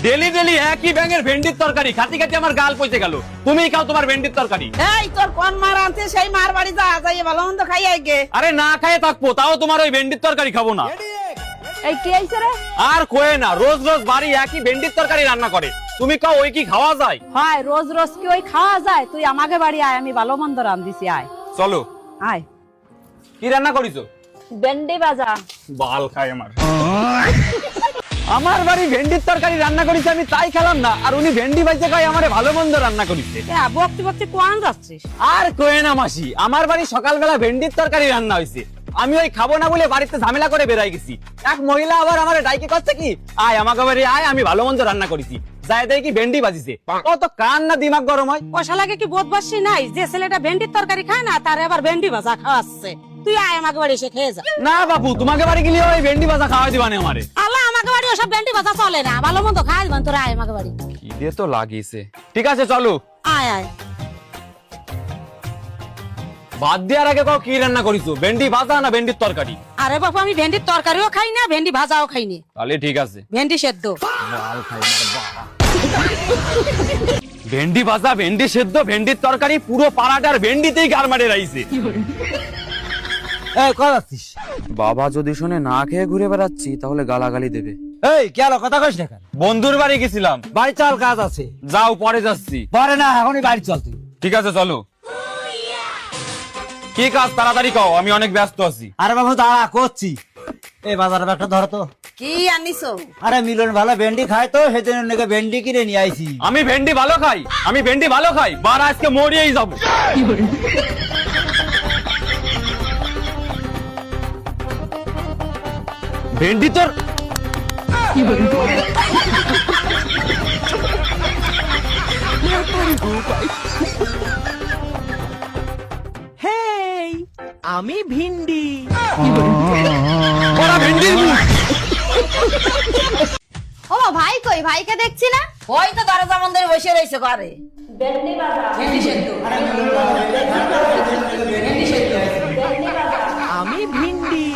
Daily daily একই ব্যাঙের ভেন্ডির তরকারি খাতি খাতি আমার গাল পচে গেল। তুমিই খাও তোমার ভেন্ডির তরকারি। এই তোর কোন মার আনছে সেই মার বাড়ি যা যাই ভালো মন্দ খাই আইগে। আরে না খাইয়ে থাকবো তাও তোমার ওই ভেন্ডির তরকারি খাবো না। এই কি আইছে রে? আর কোয়ে না, রোজ রোজ বাড়ি একই ভেন্ডির তরকারি রান্না করে। তুমি খাও, ওই কি খাওয়া যায়? হয় রোজ রোজ কি ওই খাওয়া যায়? তুই আমাকে বাড়ি আয়, আমি ভালো মন্দ রান্ধিছি, আয় চলো। আয়। কি রান্না করিছো? ভেন্ডি ভাজা। বাল খায় আমার। আমার বাড়ি ভেন্ডির তরকারি রান্না করেছে, আমি তাই খেলাম না, আর উনি ভেন্ডি ভাজতে খাই আমারে ভালো মন্দ রান্না করেছে। বকতে বকতে কোয়ান যাচ্ছিস? আর কোয়ে না মাসি, আমার বাড়ি সকালবেলা ভেন্ডির তরকারি রান্না হয়েছে, আমি ওই খাবো না বলে বাড়িতে ঝামেলা করে বেরাই গেছি। এক মহিলা আবার আমার ডাইকে করছে কি, আয় আমাকে বাড়ি আয়, আমি ভালো মন্দ রান্না করেছি। যাই দেখি ভেন্ডি বাজিছে, ও তো কান না দিমাগ গরম হয়। ও শালাকে কি বোধবাসী নাই যে ছেলেটা ভেন্ডির তরকারি খায় না, তার আবার ভেন্ডি ভাজা খাওয়াচ্ছে? তুই আয় আমাকে বাড়ি এসে খেয়ে যা। না বাবু, তোমাকে বাড়ি গেলে ওই ভেন্ডি ভাজা খাওয়াই দিবানে আমারে। আল্লাহ, আমাকে বাড়ি ওসব ভেন্ডি ভাজা চলে না, ভালো মন্দ খাই দিবান। তোরা আয় আমাকে বাড়ি। খিদে তো লাগিয়েছে। ঠিক আছে চলো। আয় আয়। ভাত দেওয়ার আগে কও কি রান্না করিছো, ভেন্ডি ভাজা না ভেন্ডির তরকারি? আরে বাবা, আমি ভেন্ডির তরকারিও খাই না, ভেন্ডি ভাজাও খাই না। তাহলে ঠিক আছে, ভেন্ডি সেদ্ধ। ভেন্ডি ভাজা, ভেন্ডি সেদ্ধ, ভেন্ডির তরকারি, পুরো পাড়াটার ভেন্ডিতেই গার মারে রাইছে। এই কই যাচ্ছিস? বাবা যদি শুনে না খেয়ে ঘুরে বেড়াচ্ছি তাহলে গালাগালি দেবে। এই কি আলো কথা কইস না কেন? বন্ধুর বাড়ি গেছিলাম। বাড়ি চল, কাজ আছে। যাও, পরে যাচ্ছি। পরে না, এখনই বাড়ি চল তুই। ঠিক আছে চলো। কি কাজ তাড়াতাড়ি কও, আমি অনেক ব্যস্ত আছি। আরে বাবু দাঁড়া, করছি। এই বাজারে একটা ধরো তো। কি আনিছো? আরে মিলন ভালো ভেন্ডি খায় তো, সেজন্য নাকি ভেন্ডি কিনে নিয়ে আইছি। আমি ভেন্ডি ভালো খাই, আমি ভেন্ডি ভালো খাই, বারা আজকে মরিয়েই যাবো। ভেন্ডি তোর হেই, আমি ভিন্ডি। ওরা ভেন্ডির মুখ। ও ভাই কই? ভাইকে দেখছি না। ওই তো দরজা মন্দিরে বসে রয়েছে ঘরে। ভেন্ডি সেদ্ধ। আমি ভিন্ডি।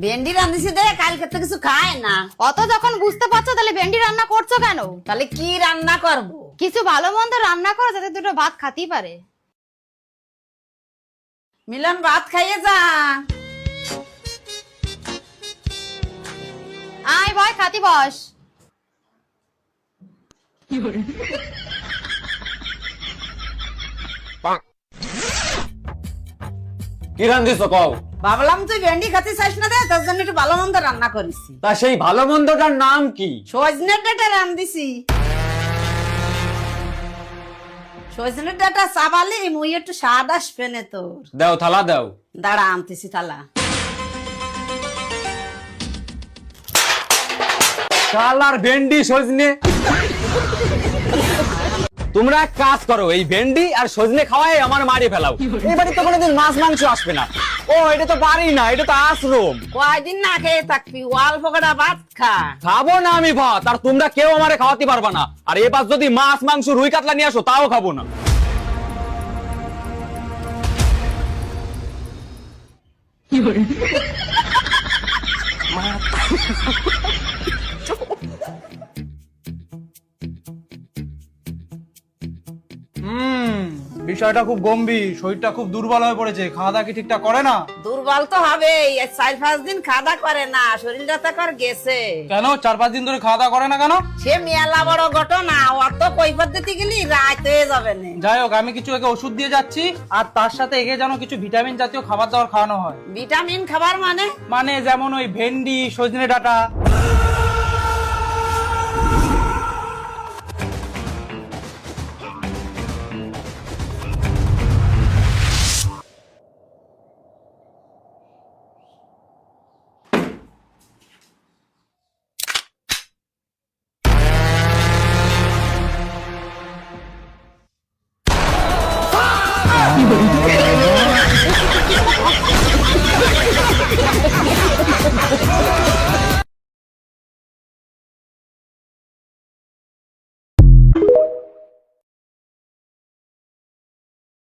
ভেন্ডি রান্ধিছি দে, কালকে তো কিছু খায় না। অত যখন বুঝতে পারছো তাহলে ভেন্ডি রান্না করছো কেন? তাহলে কি রান্না করব? কিছু ভালো মন্দ রান্না করো যাতে দুটো ভাত খাতেই পারে। মিলন ভাত খাইয়ে যা। আয় ভয়, খাতি বস। কি রান্ধিছো কও? ভাবলাম তুই ভেন্ডি খেতে চাইস না, দে তোর জন্য একটু ভালো মন্দ রান্না করেছি। তা সেই ভালো মন্দটার নাম কি? সজনের ডাটা রান্ধিছি। সজনের ডাটা চাবালি, মুই একটু স্বাদ আসবে না তোর। দাও, থালা দাও। দাঁড়া আনতেছি থালা। শালার ভেন্ডি সজনে। তোমরা এক কাজ করো, এই ভেন্ডি আর সজনে খাওয়াই আমার মারি ফেলাও। এই বাড়িতে কোনোদিন মাছ মাংস আসবে না। ও এটা তো বাড়ি না, এটা তো আশ্রম। কয়দিন না খেয়ে থাকবি, অল্প কটা ভাত খা। খাবো না আমি ভাত, আর তোমরা কেউ আমারে খাওয়াতে পারবা না। আর এবার যদি মাছ মাংস রুই কাতলা নিয়ে আসো তাও খাবো না। বিষয়টা খুব গম্ভীর, শরীরটা খুব দুর্বল হয়ে পড়েছে। খাওয়া দাওয়া কি ঠিকঠাক করে না? দুর্বল তো হবেই, 4-5 দিন খাওয়া করে না, শরীরটা তো কর গেছে। কেন 4-5 দিন ধরে খাওয়া দাওয়া করে না কেন? সে মেলা বড় ঘটনা, অত কৈফত দিতে গেলি রাত হয়ে যাবে না। যাই হোক, আমি কিছু একে ওষুধ দিয়ে যাচ্ছি, আর তার সাথে একে যেন কিছু ভিটামিন জাতীয় খাবার দাবার খাওয়ানো হয়। ভিটামিন খাবার মানে? মানে যেমন ওই ভেন্ডি, সজনে ডাঁটা। কি